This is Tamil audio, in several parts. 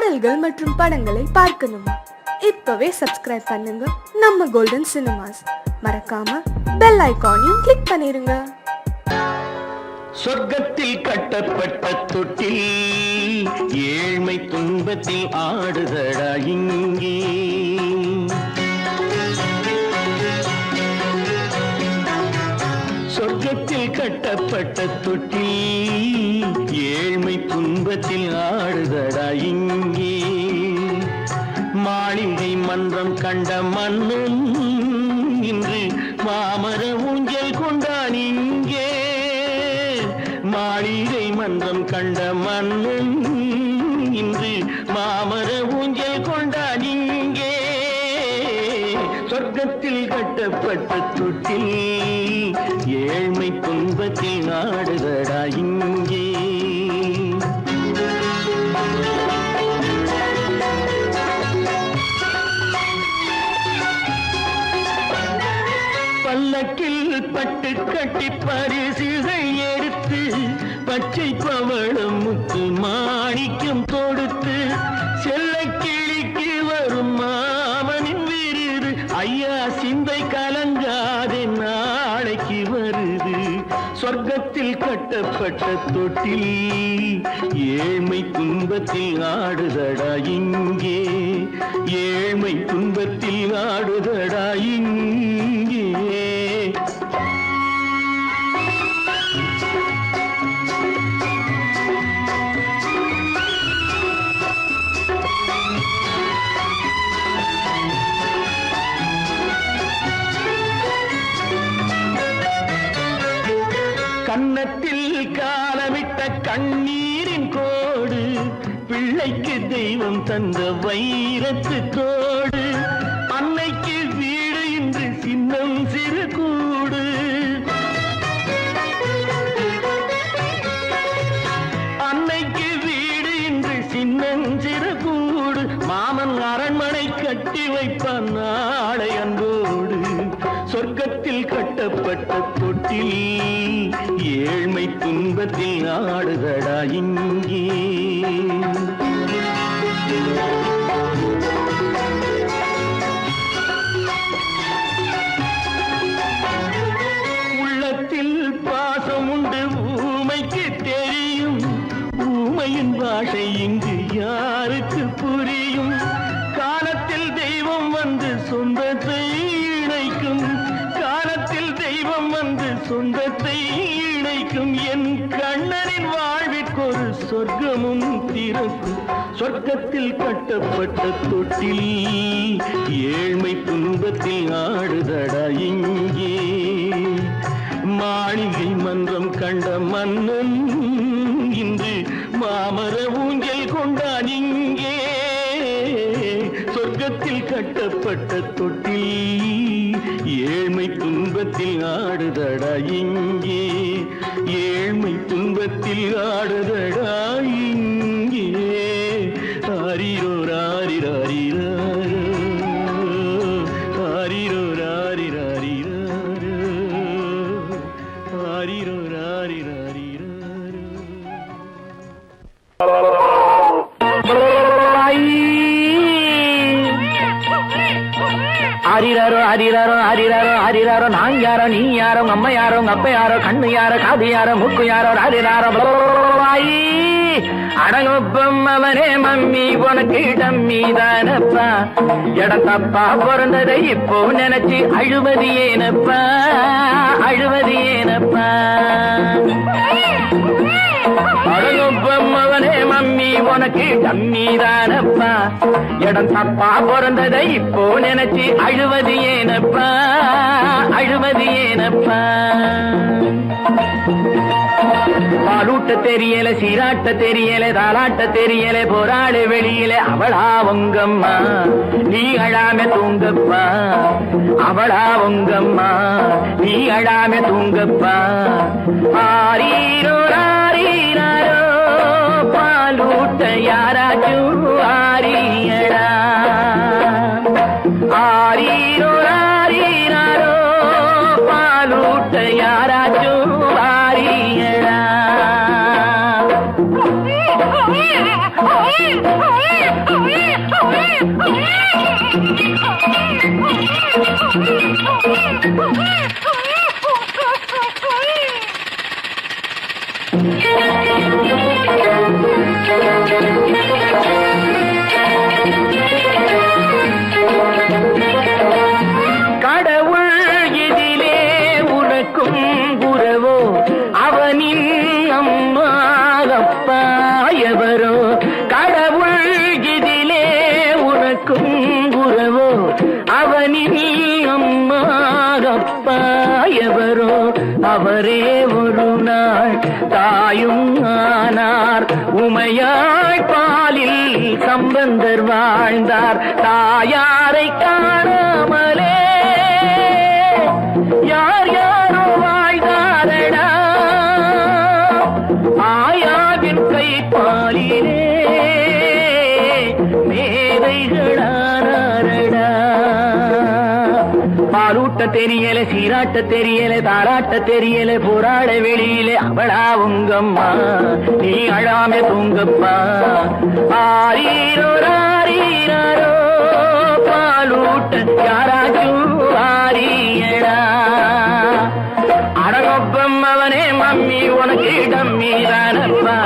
பாடல்கள் மற்றும் படங்களை பார்க்கணுமா? இப்பவே சப்ஸ்கிரைப் பண்ணுங்க நம்ம கோல்டன் சினிமாஸ். மறக்காம பெல் ஐகானையும் கிளிக் பண்ணிருங்க. சொர்க்கத்தில் கட்டப்பட்ட தொட்டில் ஏழ்மை துன்பத்தில் ஆடுதடா இங்கே. சொர்க்கத்தில் கட்டப்பட்ட தொட்டில் ஏழ்மை துன்பத்தில் ஆடுதடா இங்கே. மாளிகை மன்றம் கண்ட மன்னன் இன்று மாமர ஊஞ்சல் கொண்டான் இங்கே. மாளிகை மன்றம் கண்ட மன்னன் இன்று மாமர ஊஞ்சல் கொண்டான் இங்கே. சொர்க்கத்தில் கட்டப்பட்ட தொட்டில் ஏழ்மை துன்பத்தில் ஆடுதடா இங்கே. பல்லக்கில் பட்டு கட்டி பரிசுகள் எடுத்து பச்சை பவளம் முத்து மாணிக்கம் தொடுத்து செல்ல கிளிக்கு வரும் மாமனின் விருது. ஐயா சிந்தை கலங்காதே நாளைக்கு வருது. சொர்க்கத்தில் கட்டப்பட்ட தொட்டில் ஏழ்மை துன்பத்தில் ஆடுதடா இங்கே. ஏழ்மை துன்பத்தில் ஆடுதடா இங்கே. கன்னத்தில் காலமிட்ட கண்ணீரின் கோடு பிள்ளைக்கு தெய்வம் தந்த வைரத்து தோடு. அன்னைக்கு வீடு இன்று சின்னம் சிறு கூடு. அன்னைக்கு வீடு இன்று சின்னம் சிறு கூடு. மாமன் அரண்மனை கட்டி வைப்பான் நாளை அன்போடு. சொர்க்கத்தில் கட்டப்பட்ட தொட்டில் ஏழ்மை துன்பத்தில் ஆடுதடா இங்கே. உள்ளத்தில் பாசம் உண்டு ஊமைக்கு தெரியும். ஊமையின் பாஷை இங்கு யாருக்கு புரியும்? காலத்தில் தெய்வம் வந்து சொந்தத்தை இணைக்கும். காலத்தில் தெய்வம் வந்து சொந்தத்தை இணைக்கும். என் கண்ணனின் வாழ்விற்கொரு சொர்க்கமும் திறக்கும். சொர்க்கத்தில் கட்டப்பட்ட தொட்டில் ஏழ்மை துன்பத்தில் ஆடுதடா இங்கே. மாளிகை மன்றம் கண்ட மன்னன் இன்று மாமர ஊஞ்சல் கொண்டான் இங்கே. சொர்க்கத்தில் கட்டப்பட்ட தொட்டில் ஏழ்மை துன்பத்தில் ஆடுதடா இங்கே. ஏழ்மை துன்பத்தில் ஆடுதடா இங்கே. ஆரிரோ ராரிராரிரோ ஆரிரோ ராரிராரிரோ ஆரிரோ ராரிராரிரோ. ஆரிராரோ ஆரிராரோ ஆரிராரோ ஆரிராரோ. நான் யாரோ நீ யாரோ அம்மா யாரோ அப்ப யாரோ கண்ணு யாரோ காது யாரோ மூக்கு யாரோ ஆரிராரோ. அடங்கொப்பம் அவனே மம்மி உனக்கு டம்மி தானப்பா. இடம் தப்பா பிறந்ததை இப்போ நினைச்சு அழுவது ஏனப்பா. அழுவது ஏனப்பா. அடங்கொப்பம் அவனே மம்மி உனக்கு டம்மி தானப்பா. இடம் தப்பா பிறந்ததை இப்போ நினைச்சு அழுவது ஏனப்பா. அழுவது ஏனப்பா. பாலூட்ட தெரியல சீராட்ட தெரியல தாலாட்ட தெரியல போராடு வெளியில. அவளா உங்கம்மா நீ அழாம தூங்கப்பா. அவளா உங்கம்மா நீ அழாம தூங்கப்பா. ஆரீரோ ஆரீராரோ பாலூட்ட யாராச்சும் ஆரியடா. ஆரீரோ ஆரீராரோ பாலூட்ட யாராச்சும் ஆரியடா. கடவுள் இதிலே உனக்கும் குரவோ அவனின் அம்மா அப்பா எவரோ கடவுள் இதிலே உனக்கும் குரவோ அவனின் அம்மா அப்பா எவரோ அவரே ஒரு நாள் தாயும் ஆனார் உமையாய் பாலில் சம்பந்தர் வாழ்ந்தார் தாயாரை காணாமலே யார் யாரோ வாழ்ந்தாரடா ஆயாவின் கை பாலிலே மேதைகளானாரடா பாலூட்ட தெரியல சீராட்ட தெரியல தாராட்ட தெரியல போராட வெளியில அவளா உங்கம்மா நீ அழாம தூங்கப்பா ஆரீரோ ராரீரோ பாலூட்ட யாராச்சும் ஆரியடா அடகொப்பம் அவனே மம்மி உனக்கு டம்மி தானப்பா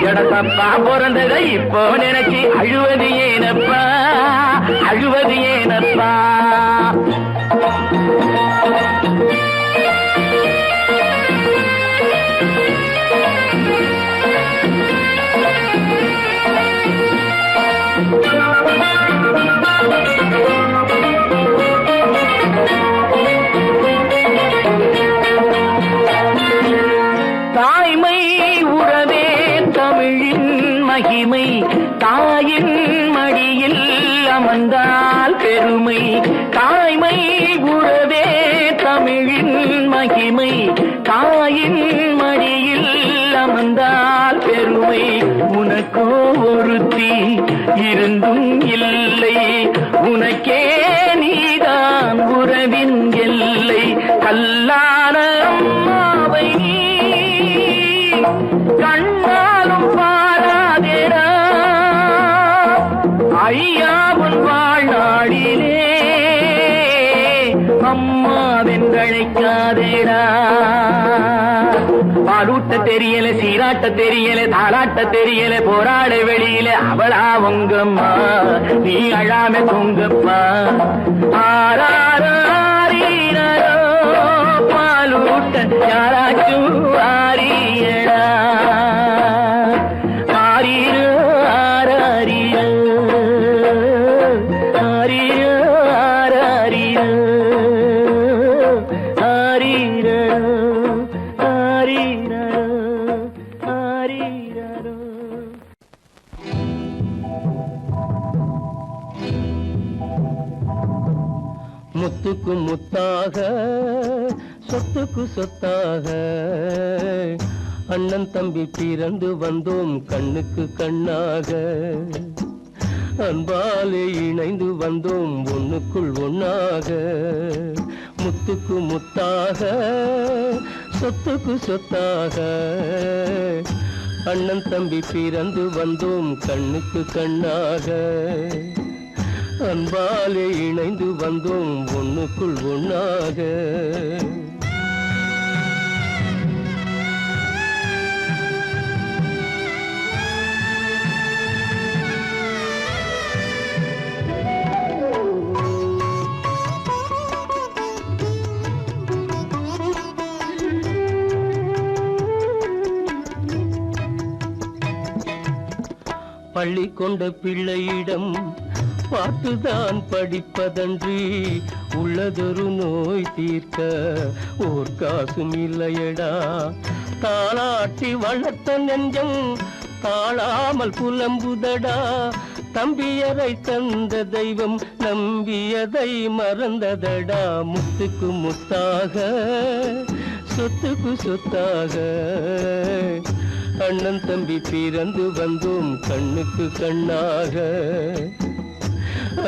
எடத்தப்பா பிறந்தத இப்போ நினைச்சு அழுவது ஏனப்பா அழுவது ஏனப்பா தாய்மை உறவே தமிழின் மகிமை தாயின் மடியில் அமர்ந்தால் பெருமை தாய்மை உறவே தமிழின் மகிமை தாயின் மடியில் அமர்ந்தால் பெருமை உனக்கோ ஒருத்தி இருந்தும் இல்லை உனக்கே நீதான் உறவின் எல்லை கல்லான அம்மாவை நீ கண்ணாலும் பாராதேடா ஐயாவும் வாழ்நாளிலே அம்மாவென்றழைக்காதேடா பாலூட்ட தெரியல சீராட்ட தெரியல தாளாட்ட தெரியல போராட வெளியில அவளா உங்கம்மா நீ அழாம தூங்கப்பா ஆராரோ பாலூட்ட யாராச்சும் ஆரியடா ஆரியோ ஆராரியோ ஆரியோ ஆராரியோ ஆரீரோ ஆரீரோ ஆரீரோ முத்துக்கு முத்தாக சொத்துக்கு சொத்தாக அண்ணன் தம்பி பிறந்து வந்தோம் கண்ணுக்கு கண்ணாக அன்பாலே இணைந்து வந்தோம் ஒண்ணுக்குள் ஒண்ணாக முத்துக்கு முத்தாக சொத்துக்கு சொத்தாக அண்ணன் தம்பி பிறந்து வந்தோம் கண்ணுக்கு கண்ணாக அன்பாலே இணைந்து வந்தோம் ஒண்ணுக்குள் ஒண்ணாக பள்ளி கொண்ட பிள்ளையிடம் பார்த்துதான் படிப்பதன்றி உள்ளதொரு நோய் தீர்க்க ஓர் காசும் இல்லையடா தாளாட்டி வளர்த்த நெஞ்சம் தாழாமல் புலம்புதடா தம்பியரை தந்த தெய்வம் நம்பியதை மறந்ததடா முத்துக்கு முத்தாக சொத்துக்கு சொத்தாக அண்ணன் தம்பி பிறந்து வந்தோம் கண்ணுக்கு கண்ணாக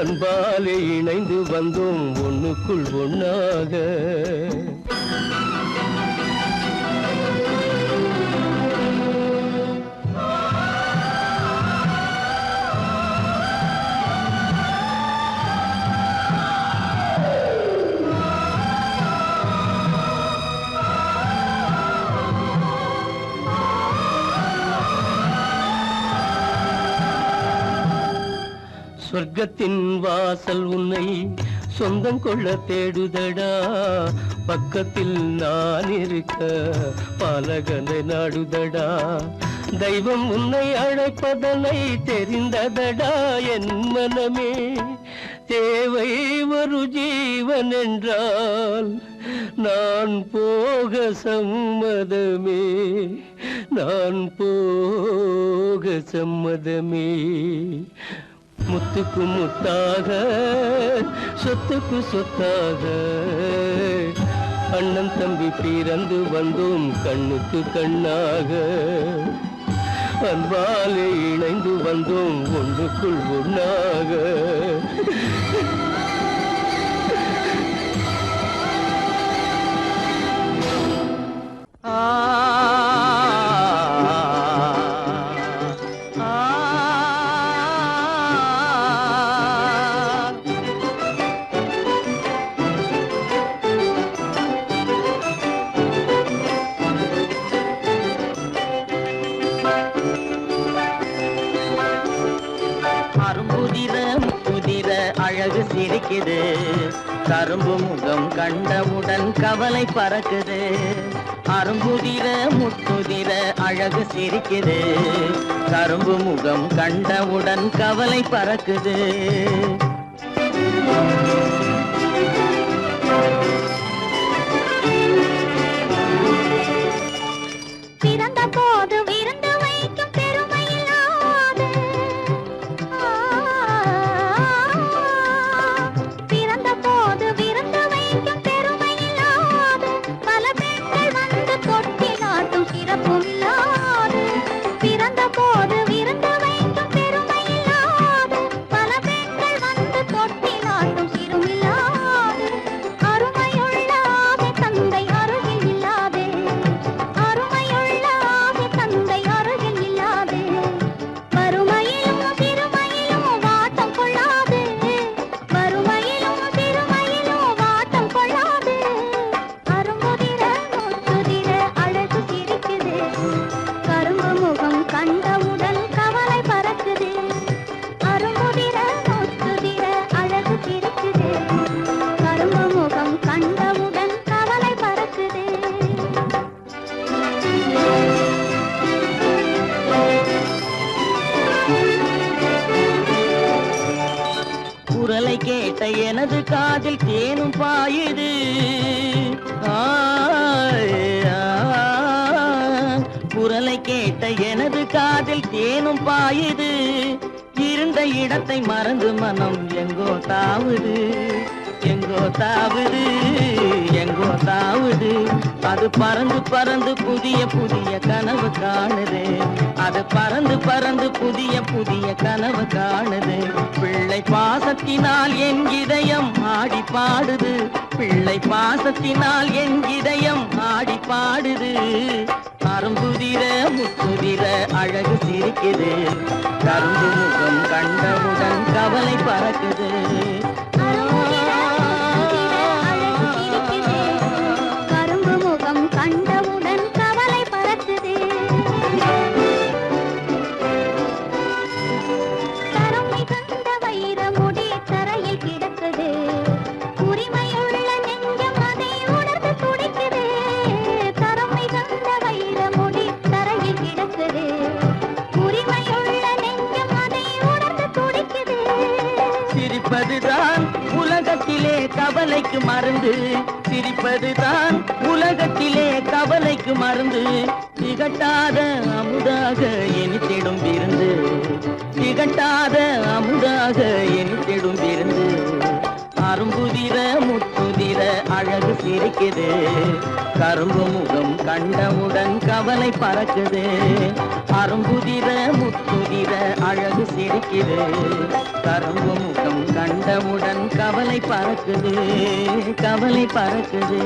அன்பாலே இணைந்து வந்தோம் ஒண்ணுக்குள் ஒண்ணாக சொர்க்கத்தின் வாசல் உன்னை சொந்தம் கொள்ள தேடுதடா, பக்கத்தில் நான் இருக்க பாலகனை நாடுதடா. தெய்வம் உன்னை அழைப்பதனை தெரிந்ததடா என் மனமே. தேவை ஒரு ஜீவன் என்றால் நான் போக சம்மதமே, நான் போக சம்மதமே. முத்துக்கு முத்தாக சொத்துக்கு சொத்தாக அண்ணன் தம்பி பிறந்து வந்தோம் கண்ணுக்கு கண்ணாக. அன்பாலே இணைந்து வந்தோம் ஒன்றுக்குள் ஒன்றாக. அழகு சிரிக்குது, கரும்பு முகம் கண்டவுடன் கவலை பறக்குது. அரும்புதிர முத்துதிர அழகு சிரிக்குது, கரும்பு முகம் கண்டவுடன் கவலை பறக்குது. பிறந்த போது விருந்து வைக்கும் பெருமையில்லாத, பிறந்த போது விருந்து வைக்கும் பெருமையில்லாத, பல பெண்கள் வந்து தொட்டிலாட்டும் சிறப்பும் இல்லாது. பிறந்த போது விருந்து வைக்கும் பெருமையில்லாத, பல பெண்கள் வந்து தொட்டிலாட்டும் சிறுமில்லாது. அருமையுள்ள ஆவி தந்தை அருகில் இல்லாதே, அருமையுள்ள ஆவி தந்தை அருகில் இல்லாதே. வறுமையிலும் சிறுமையிலும் வாட்டம் கொள்ளாது, வறுமையிலும் சிறுமையிலும் வாட்டம் கொள்ளாது. அரும்புதிர முத்துதிர அழகு சிரிக்குது, கரும்பு முகம் கண்டவுடன் கவலை பறக்குது. அரும்புதிர முத்துதிர அழகு சிரிக்குது, கரும்பு முகம் கண்டவுடன் கவலை பறக்குது. குரலை கேட்ட எனது காதில் தேனும் பாயுது. குரலை கேட்ட எனது காதில் தேனும் பாயுது. இருந்த இடத்தை மறந்து மனம் எங்கோ தாவுது, எங்கோ தாவுது, எங்கோ தாவுது. அது பறந்து பறந்து புதிய புதிய கனவு காணுது, அது பறந்து பறந்து புதிய புதிய கனவு காணுது. பிள்ளை பாசத்தினால் என் இதயம் ஆடி பாடுது, பிள்ளை பாசத்தினால் என் இதயம் ஆடி பாடுது. அரும்புதிர முத்துதிர அழகு சிரிக்குது, கரும்பு முகம் கண்டவுடன் கவலை பறக்குது. அழகு சிரிக்குது, கரும்பு முகம் கண்டவுடன் கவலை பறக்குது. தரம் மிகுந்த வைரமுடி தரையில் கிடக்குது, உரிமையுள்ள நெஞ்சம் அதை உணர்ந்து துடிக்குது. தரம் மிகுந்த வைரமுடி தரையில் கிடக்குது, உரிமையுள்ள நெஞ்சம் அதை உணர்ந்து துடிக்குது. சிரிப்பதுதான் உலகத்திலே கவலைக்கு மருந்து, சிரிப்பதுதான் உலகத்திலே கவலைக்கு மருந்து. திகட்டாத அமுதாக இனித்திடும் விருந்து, திகட்டாத அமுதாக இனித்திடும் விருந்து. அரும்புதிர முத்துதிர அழகு சிரிக்குது, கரும்பு முகம் கண்டவுடன் கவலை பறக்குது. அரும்புதிர முத்துதிர அழகு சிரிக்குது, கரும்பு முகம் கண்டவுடன் கவலை பறக்குது, கவலை பறக்குது.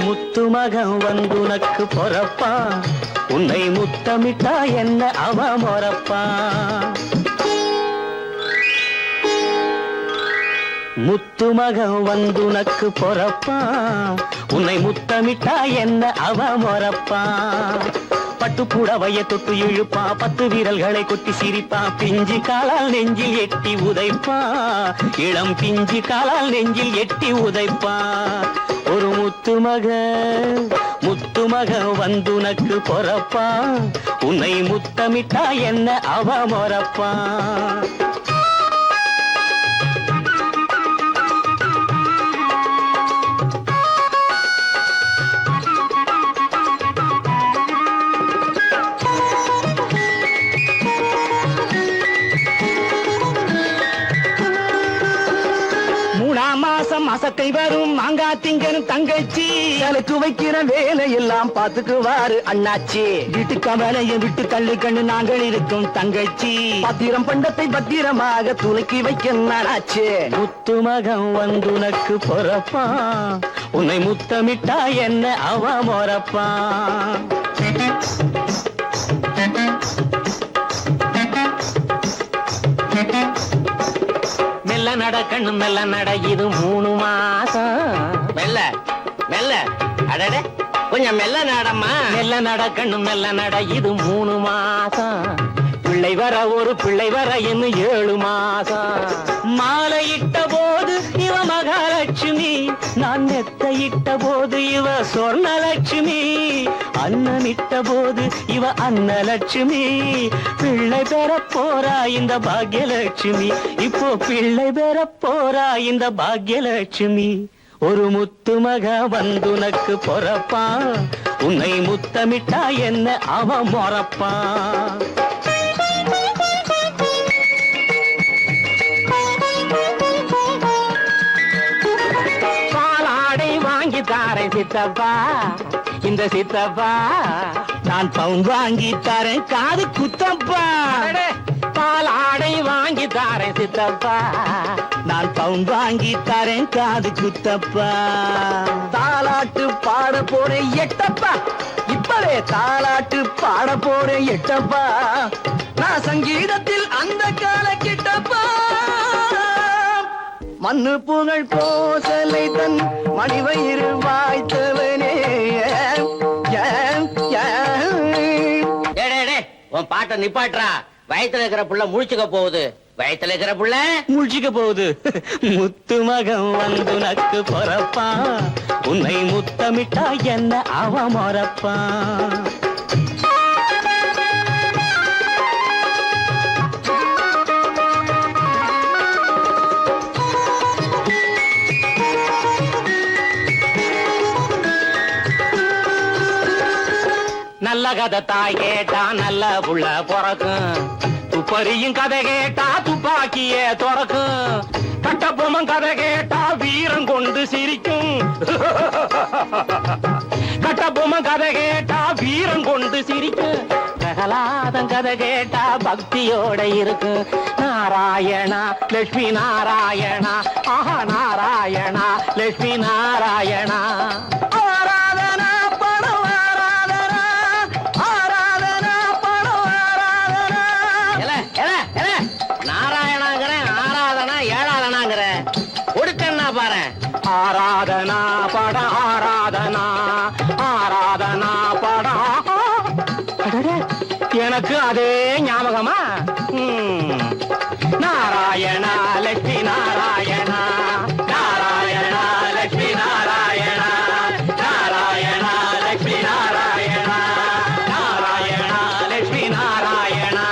முத்து மகன் வந்துனக்கு பொறப்பா, உன்னை முத்தமிட்டா என்ன அவ மொறப்பா. முத்து மகன் வந்துனக்கு பொறப்பான் உன்னை முத்தமிட்டா என்ன அவ மொறப்பான் பட்டு புடவைய தொட்டு இழுப்பா 10 விரல்களை கொட்டி சிரிப்பா பிஞ்சு காலால் நெஞ்சில் எட்டி உதைப்பா இளம் பிஞ்சு காலால் நெஞ்சில் எட்டி உதைப்பா ஒரு முத்து மகன் வந்துனக்கு பொறப்பா உன்னை முத்தமிட்டா என்ன அவ மொறப்பா அசக்கை வரும் மாங்கா திங்கனும் தங்கச்சி எனக்கு வைக்கிற வேலை எல்லாம் பாத்துக்குவாரு அண்ணாச்சி வீட்டுக்கு வேலையை விட்டு தள்ளி கண்டு நாங்கள் இருக்கும் தங்கச்சி பத்திரம் பண்டத்தை பத்திரமாக துலக்கி வைக்க நானாச்சு முத்து மகன் வந்துனக்கு பொறப்பா உன்னை முத்தமிட்டா என்ன அவ மொறப்பா மெல்ல நட கண்ணு மெல்ல நட இது 3 மாசம் மெல்ல மெல்ல அடட கொஞ்சம் மெல்ல நடம்மா மெல்ல நட கண்ணு மெல்ல நட இது 3 மாசம் பிள்ளை வர ஒரு பிள்ளை வர இன்னும் 7 மாசம் மாலையிட்ட போது இவ மகாலட்சுமி நான் நெத்தையிட்ட போது இவ சொர்ணலட்சுமி அன்னமிட்ட போது இவ அன்னலட்சுமி பிள்ளை பெற போறா இந்த பாக்யலட்சுமி இப்போ பிள்ளை பெற போறா இந்த பாக்யலட்சுமி ஒரு முத்து மக வந்துனக்கு பொறப்பா உன்னை முத்தமிட்டா என்ன அவ மொறப்பா பாலாடை வாங்கி தாரை சித்தப்பா இந்த சித்தப்பா நான் பவுன் வாங்கி தரேன் காது குத்தப்பா பாலாடை வாங்கி தாரேன் சித்தப்பா நான் பவுன் வாங்கி தரேன் காது குத்தப்பா தாலாட்டு பாட போறேன் எட்டப்பா இப்பவே தாலாட்டு பாட போறேன் எட்டப்பா நான் சங்கீதத்தில் அந்த கால கிட்டப்பா மண்ணு புகழ் கோசலை தன் மணிவயிறு வாய்த்தவனே உன் பாட்ட நிப்பாட்றா வயித்துல இருக்கிற புள்ள முழிச்சுக்க போகுது வயித்துல இருக்கிற புள்ள முழிச்சுக்க போகுது முத்து மகன் வந்து நக்கு பொறப்பா உன்னை முத்தமிட்டா என்ன அவ மொறப்பா நல்ல கதை தாய் கேட்டா நல்ல புள்ள பிறக்கும் துப்பறியும் கதை கேட்டா துப்பாக்கியே துறக்கும் கட்டபொம்மன் கதை கேட்டா வீரம் கொண்டு சிரிக்கும் கட்டபொம்மன் கதை கேட்டா வீரம் கொண்டு சிரிக்கும் பிரகலாதன் கதை கேட்டா பக்தியோட இருக்கு நாராயணா லட்சுமி நாராயணா ஆஹா நாராயணா லட்சுமி நாராயணா ஆராதனா பட ஆராதனா ஆராதனா பட எனக்கு அதே ஞாபகமா நாராயணா லட்சுமி நாராயணா நாராயணா லட்சுமி நாராயணா நாராயணா லட்சுமி நாராயணா நாராயணா லட்சுமி நாராயணா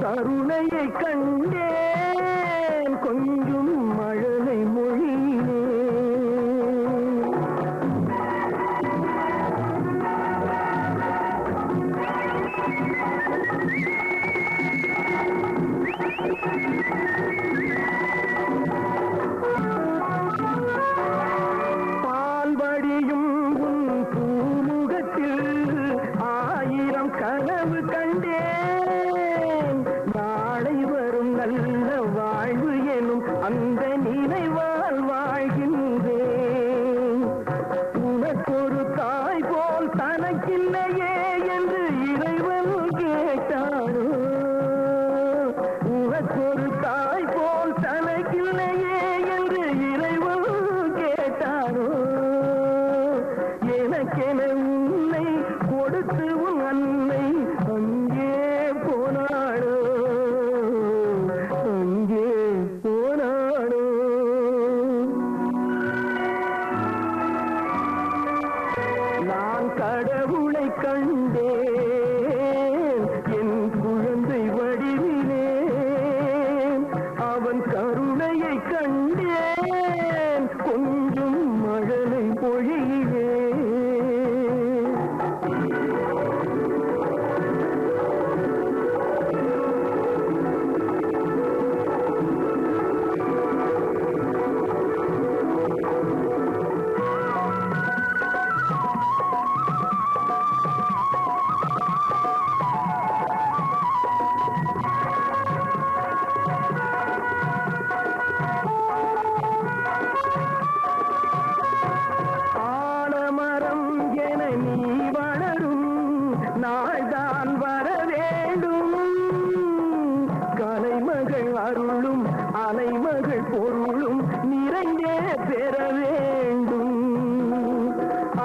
கருணையை கண்டேன் கொஞ்சம் மழலை மொழியிலே. பால்வடியும் உன் பூமுகத்தில் ஆயிரம் கனவு கண்டேன். நாளை வரும் நல்ல வாழ்வு எனும் அந்த நினைவால் வாழ்கின்றேன். உனக்கொரு தாய் போல் தனக்கில்லையே என்று இறைவன் கேட்டாரோ. உனக்கொரு தாய் போல் தனக்கில்லையே என்று இறைவன் கேட்டாரோ. எனக்கென உன்னை கொடுத்து உன் அன்னை அங்கே போனாடோ, அங்கே போனாடோ. நான் கடவுளை கண்டேன் என் குழந்தை வடிவிலே. அவன் கருணையை கண்டேன் கொஞ்சம் மழலை பொழியிலே. ஆலமரம் என நீ வளரும் நாள்தான் வர வேண்டும். கலைமகள் அருளும் அலைமகள் பொருளும் நிறைந்தே பெற வேண்டும்.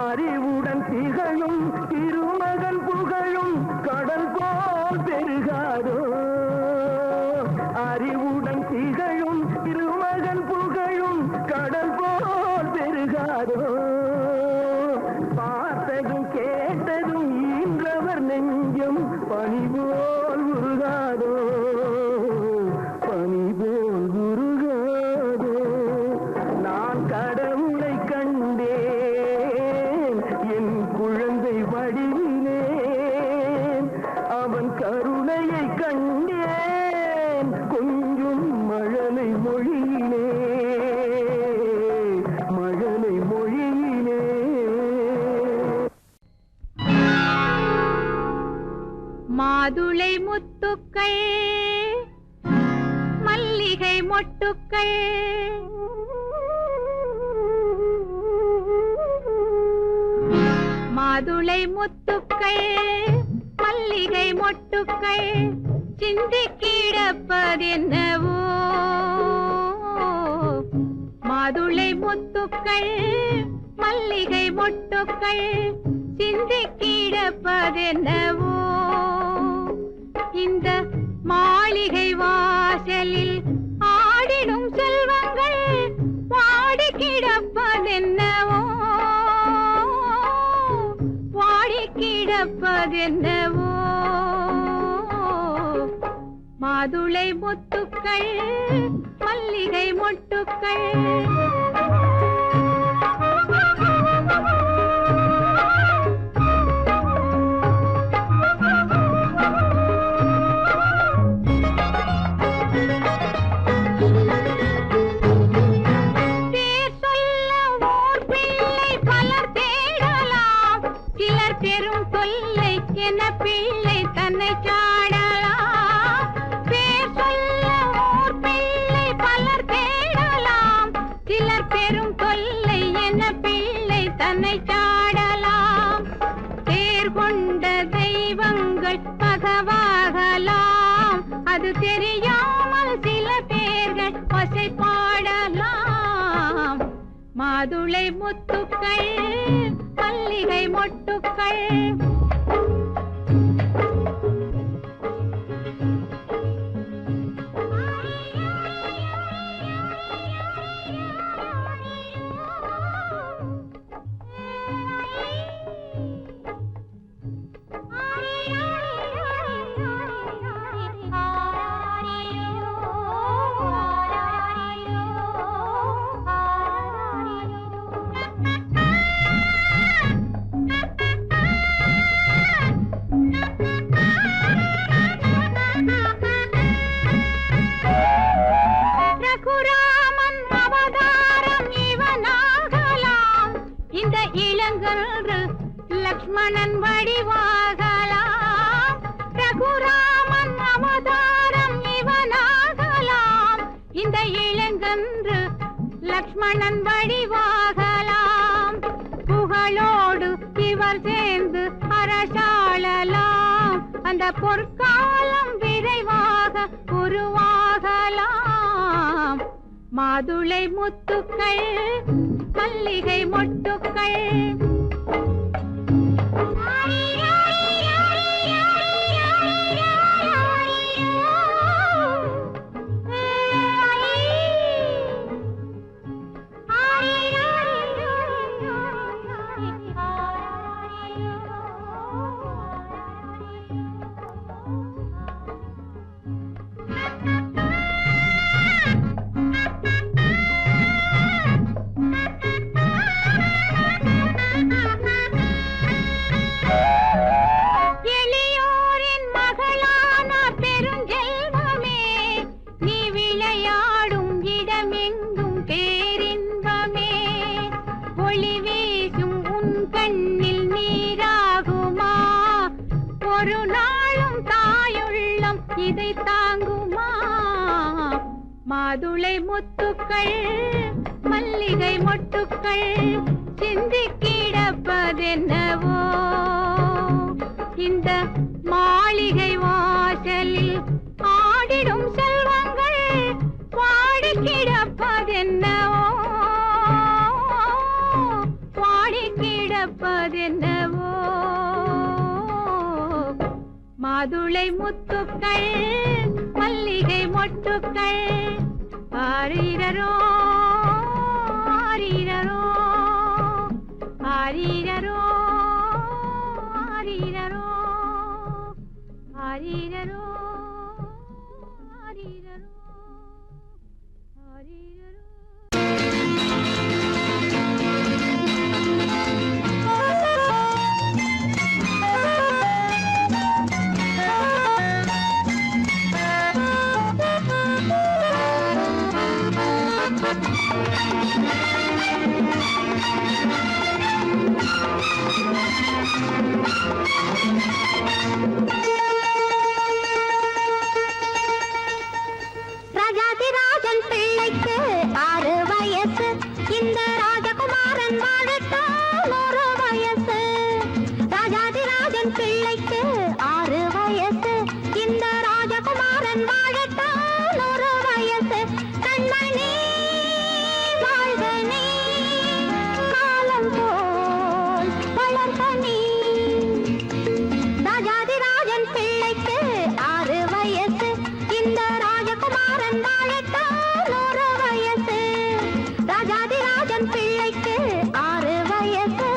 அறிவுடன் திகழும் திருமகன் புகழும் கடல் போல் பெருகாதோ. அறிவுடன் திகழும் திருமகன் புகழும் கடல் போல் பெருகாதோ. பார்த்ததும் கேட்டதும் ஈன்றவர் நெஞ்சம் பனி போல் உருகாதோ, பனி போல் உருகாதோ. நான் கடவுளை கண்டேன் என் குழந்தை வடிவிலே. அவன் கருணையை கண்டேன் கொஞ்சம் மழலை மொழியிலே, மழலை மொழியிலே. மாதுளை முத்துக்கள் மல்லிகை மொட்டுக்கள் மாதுளை முத்துக்கள் மல்லிகை மொட்டுக்கள் சிந்தி கிடப்பதென்னவோ. மாதுளை முத்துக்கள் மல்லிகை மொட்டுக்கள் சிந்தி கிடப்பதென்னவோ. இந்த மாளிகை வாசலில் ஆடிடும் செல்வங்கள் வாடி கிடப்பதென்னவோ, வாடி கிடப்பதென்னவோ. மாதுளை முத்துக்கள் மல்லிகை மொட்டுக்கள். பேர் சொல்ல ஓர் பிள்ளை பலர் தேடலாம். சிலர் பெரும் தொல்லை என பிள்ளை தன்னை சாடலாம். பேர் சொல்ல ஓர் பிள்ளை பலர் தேடலாம். சிலர் பெரும் தொல்லை என பிள்ளை தன்னை சாடலாம். தேர் கொண்ட தெய்வங்கள் பகவாகலாம். அது தெரியாமல் சில பேர்கள் பசை பாடலாம். மாதுளை முத்துக்கள் மல்லிகை மொட்டுக்கள். லக்ஷ்மணன் வடிவாகலாம், ரகுராமன் அவதாரம் இவனாகலாம். இந்த இளங்கன்று லக்ஷ்மணன் வடிவாகலாம், புகழோடு இவர் சேர்ந்து அரசாளலாம். அந்த பொற்காலம் விரைவாக உருவாகலாம். மாதுளை முத்துக்கள் மல்லிகை மொட்டுக்கள் எளியோரின் மகளான பெருஞ்செல்வமே, நீ விளையாடும் இடமெங்கும் பேரின்பமே. ஒளி வீசும் உன் கண்ணில் நீராகுமா, ஒரு நாளும் தாயுள்ளம் இதை தாங்குமா. மாதுளை முத்துக்கள் மல்லிகை மொட்டுக்கள் சிந்தி கிடப்பதென்னவோ, இந்த மாளிகை வாசலில் ஆடிடும் செல்வங்கள் பாடி கிடப்பதென்னவோ, பாடி கிடப்பதென்னவோ. மாதுளை முத்துக்கள் மல்லிகை மொட்டுக்கள் ஆரிரரோ ஆரிரரோ ஆரிரரோ ஆரிரரோ ஆரிரரோ ஆரிரரோ ஆரிரரோ. ராஜாதிராஜன் பிள்ளைக்கு 6 வயசு, இந்த ராஜகுமாரன் வாழத்தான் 1 வயசு. ராஜாதிராஜன் பிள்ளைக்கு 6 வயசு, இந்த ராஜகுமாரன் வாழத்தான் 1 வயசு. கண்மணி வாழ்வனே காலம் போல் வளர்த்தனி. ராஜாதிராஜன் பிள்ளைக்கு 6 வயசு, இந்த ராஜகுமாரன் வாழத்தான் 1 வயசு. ராஜாதிராஜன் பிள்ளைக்கு 6 வயசு.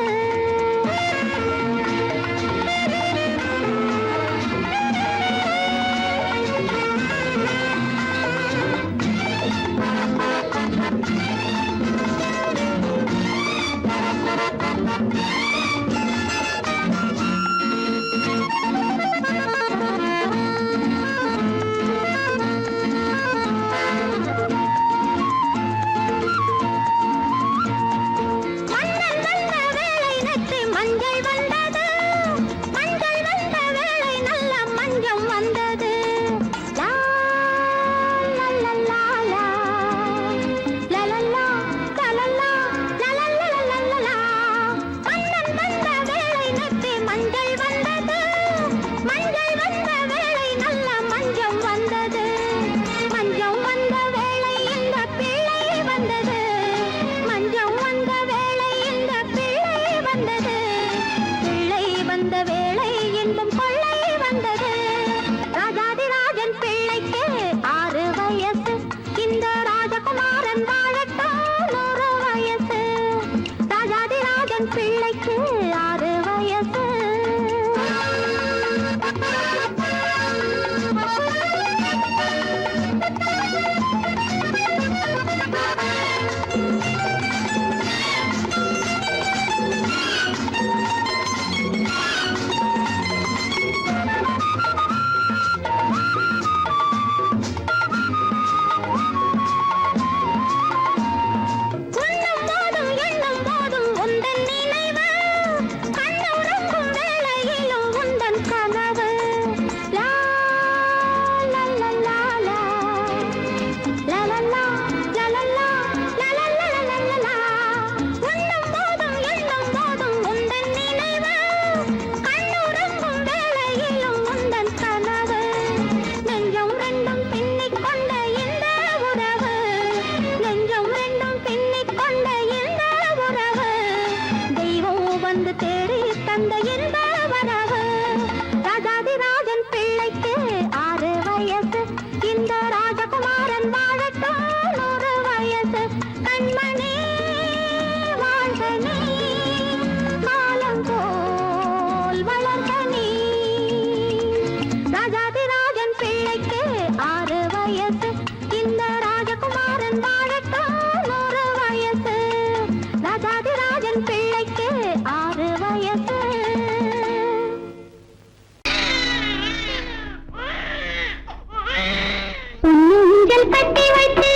ஊஞ்சல் கட்டி வைத்து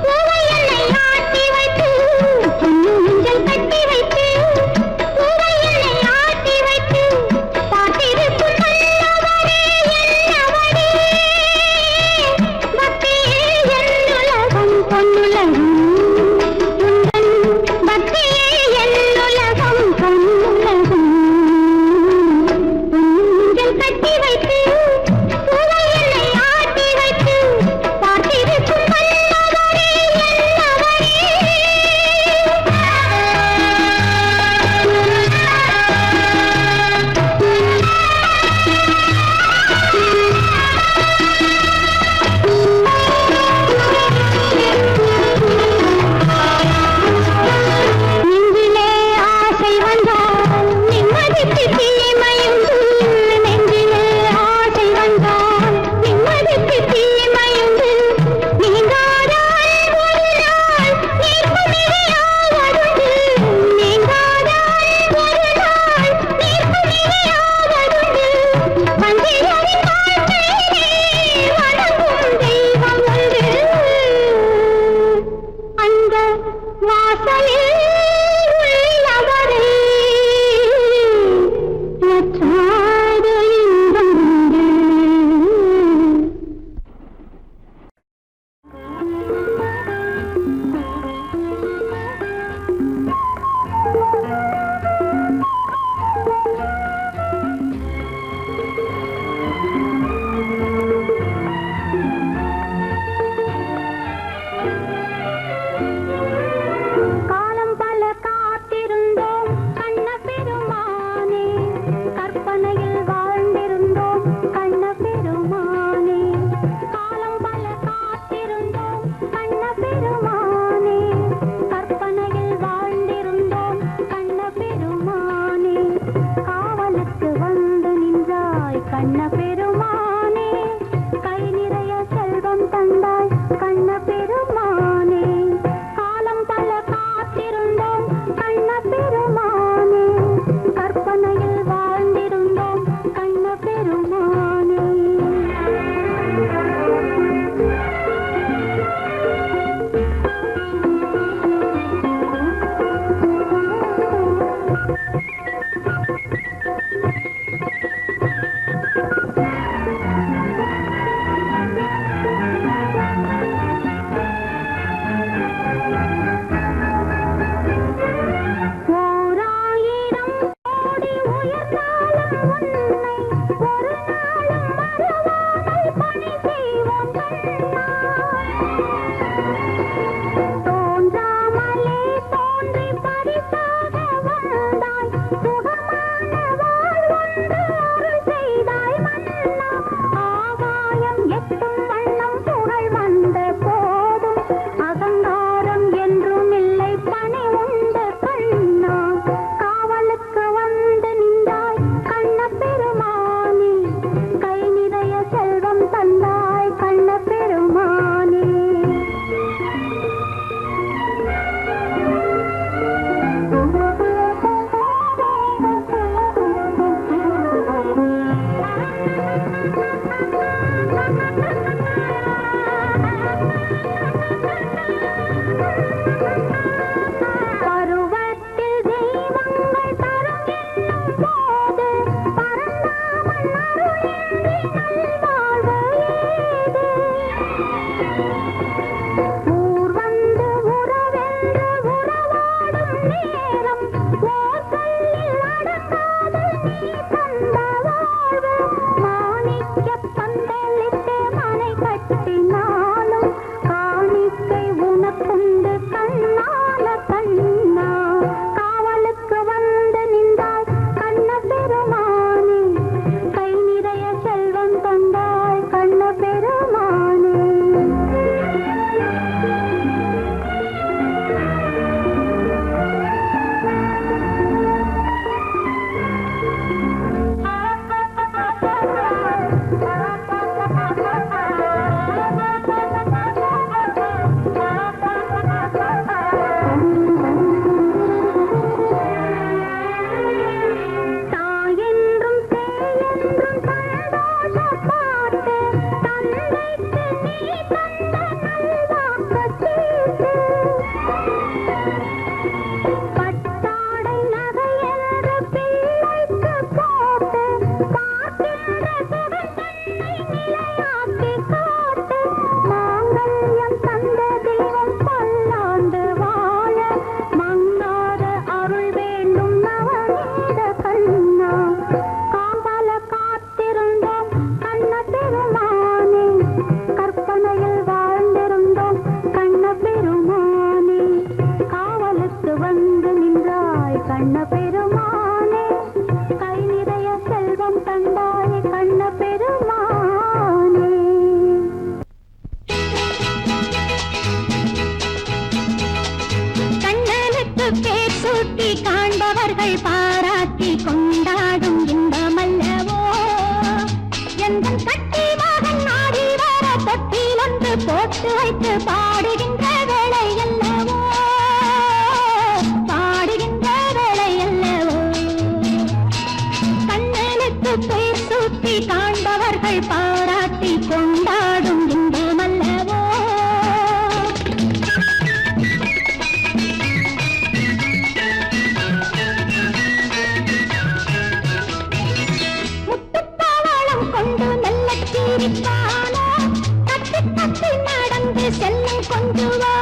பூவை என்னை ஆட்டி வைத்து ஊஞ்சல் கட்டி வைத்து பூவை என்னை ஆட்டி வைத்து பார்த்திருக்கும் நல்லவரே என்னவரே பக்தியே என்னுலகம் பொன்னுலகம் உந்தன் பக்தியே என்னுலகம் பொன்னுலகம் ஊஞ்சல் கட்டி வைத்து பூவை என்னை ஆட்டி வைத்து பார்த்திருக்கும் நல்லவரே பட்டாடை நகையென்ற பிள்ளைக்கு போட்டு பார்க்கின்ற சுகத்தன்னை நிலையாக்கி காட்டு மாங்கல்யம் தந்த தெய்வம் பல்லாண்டு வாழ மங்காத அருள் வேண்டும் நவநீத கண்ணா காவல காத்திருந்தோம் கண்ண பெருமானே கற்பனையில் வாழ்ந்திருந்தோம் கண்ண பெருமானே காவலுக்கு வந்து நின்றாய் கண்ண பெருமானே கை நிறைய செல்வம் தந்தாய் கண்ண பெருமானே கண்ணனுக்கு பேர் சூட்டி காண்பவர்கள் பாராட்டி கொண்டாடும் இன்பமல்லவோ எந்த கட்டி மகன் நாடி வர தொட்டில் ஒன்று போட்டு வைத்து பாடுகின்ற வேளை அல்லவோ பாடுகின்ற வேளை அல்லவோ கண்ணனுக்கு பேர் சூட்டி காண்பவர்கள் பாராட்டி கொண்டாடும் இன்பமல்லவோ முத்துப்பாவாளம் கொண்டு மெல்ல சிரிப்பானோ தட்டி தட்டி நடந்து செல்லும் கொஞ்சுவா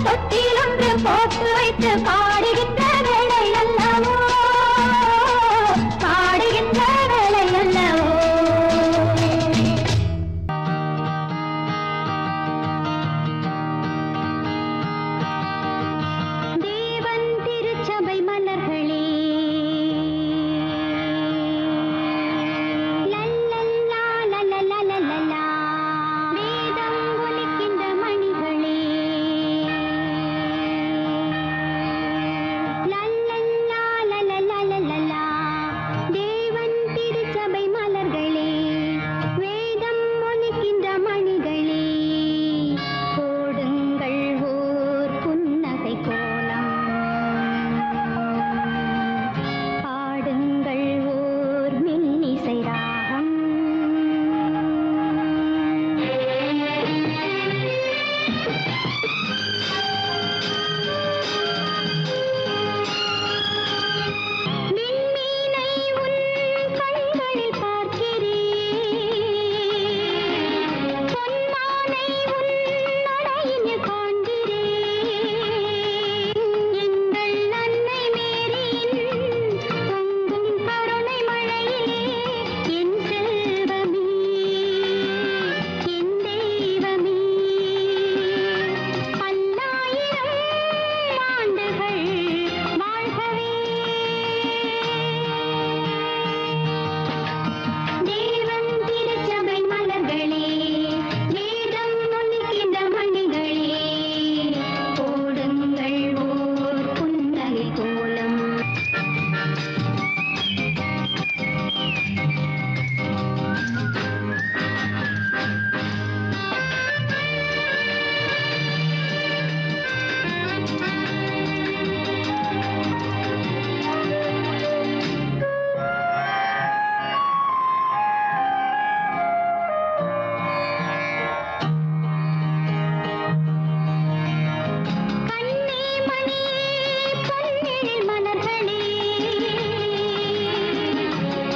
தொட்டில் ஒன்று போட்டு வைத்து பாடுகின்ற வேளை அல்லவோ, பாடுகின்ற வேளை அல்லவோ. தேவன் திருச்சபை மலர்களே, லல்லல்லா லல்லல்லா, வேதம் ஒலிக்கின்ற மணிகளே, லல்லல்லா லல்லல்லா, தேவன் திருச்சபை மலர்களே, வேதம் ஒலிக்கின்ற மணிகளே, போடுங்கள் ஓர் புன்னகை கோலம், பாடுங்கள் ஓர் மெல்லிசை ராகம். விண்மீனை உன் கண்களில் பார்க்கிறேன், பொன்மானை உன் நடையினில் காண்கிறேன். எங்கள் அன்னை மேரியின் பொங்கும் கருணை மழையிலே, என் செல்வமே, என் தெய்வமே, பல்லாயிரம் ஆண்டுகள் வாழ்கவே. தேவன் திருச்சபை மலர்களே, வேதம் ஒலிக்கின்ற மணிகளே, போடுங்கள் ஓர் புன்னகை கோலம். கண்ணே மணியே பொன்னெழில் மலர்களே,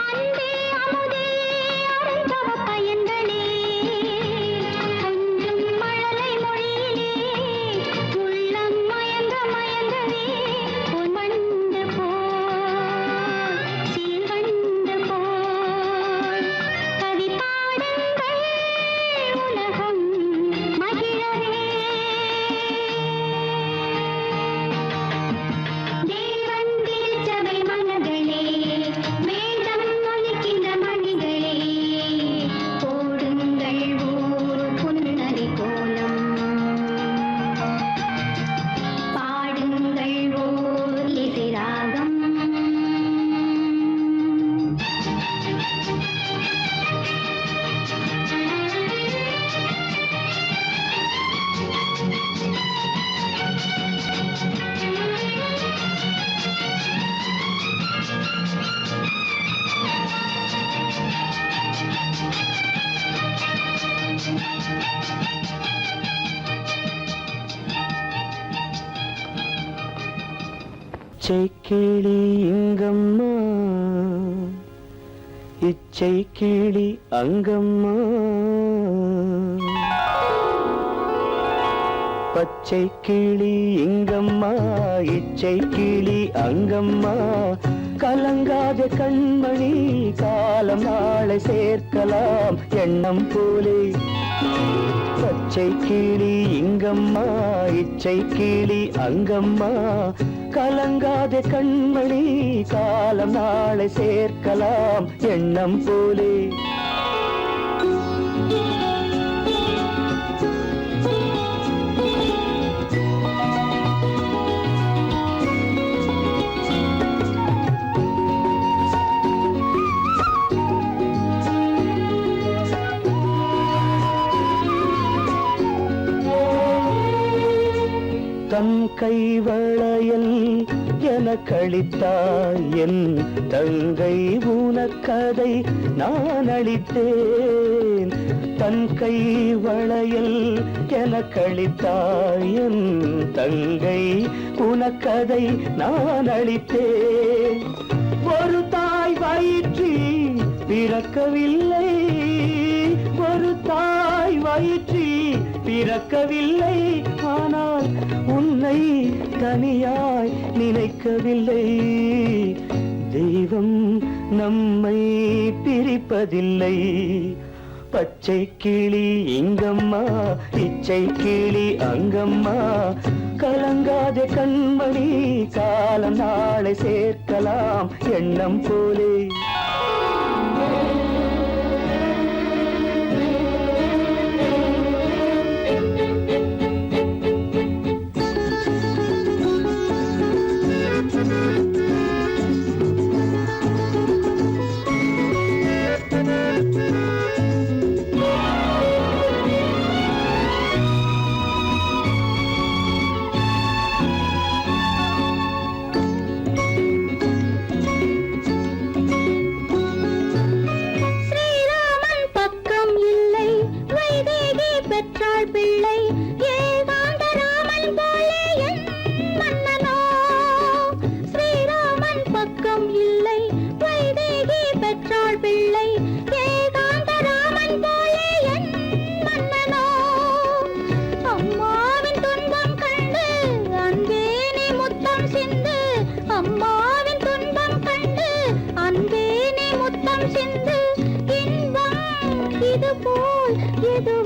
அன்பே அமுதே அருந்தவ பயன்களே, கொஞ்சும் மழலை மொழியிலே உள்ளம் மயங்க மயங்கவே, பொன்வண்டு போல் சீர்வண்டு போல் கவி பாடுங்கள் உலகம் மகிழவே. தேவன் திருச்சபை மலர்களே, வேதம் ஒலிக்கின்ற மணிகளே, போடுங்கள் ஓர் புன்னகை கோலம், பாடுங்கள் ஓர் இசை ராகம். இச்சை கிளி இங்கம்மா, இச்சை கிளி அங்கம்மா, பச்சை கிளி இங்கம்மா, இச்சை கிளி அங்கம்மா, கலங்காத கண்மணி காலம் நாளை சேர்க்கலாம் எண்ணம் போலே. பச்சை கிளி இங்கம்மா, இச்சை கிளி அங்கம்மா, கலங்காத கண்மணி காலம் நாளை சேர்க்கலாம் எண்ணம் போலே. தன் கைவளையல் எனக்களித்தாய் என் தங்கை, உனக்கதை நான் அளித்தேன். தன் கைவளையல் எனக்களித்தாய் என் தங்கை, உனக்கதை நான் அளித்தேன். ஒரு தாய் வயிற்றில் பிறக்கவில்லை, ஒரு தாய் வயிற்றில் பிறக்கவில்லை, ஆனால் உன்னை தனியாய் நினைக்கவில்லை. தெய்வம் நம்மை பிரிப்பதில்லை. பச்சை கிளி இங்கம்மா, இச்சை கிளி அங்கம்மா. கலங்காத கண்மணி, காலம் நாளை சேர்க்கலாம் எண்ணம் போலே. ஸ்ரீராமன் பக்கம் இல்லை, வைதேகி பெற்றாள் பிள்ளை. ஏகாந்த ராமன் போலே என் மன்னனோ. ஸ்ரீராமன் பக்கம் இல்லை, வைதேகி பெற்றாள் பிள்ளை. ஏகாந்த ராமன் போலே என் மன்னனோ. அம்மாவின் துன்பம் கண்டு அன்பே நீ முத்தம் சிந்து. அம்மாவின் துன்பம் கண்டு அன்பே நீ முத்தம் சிந்து. இன்பம் இது போல் எதுவும்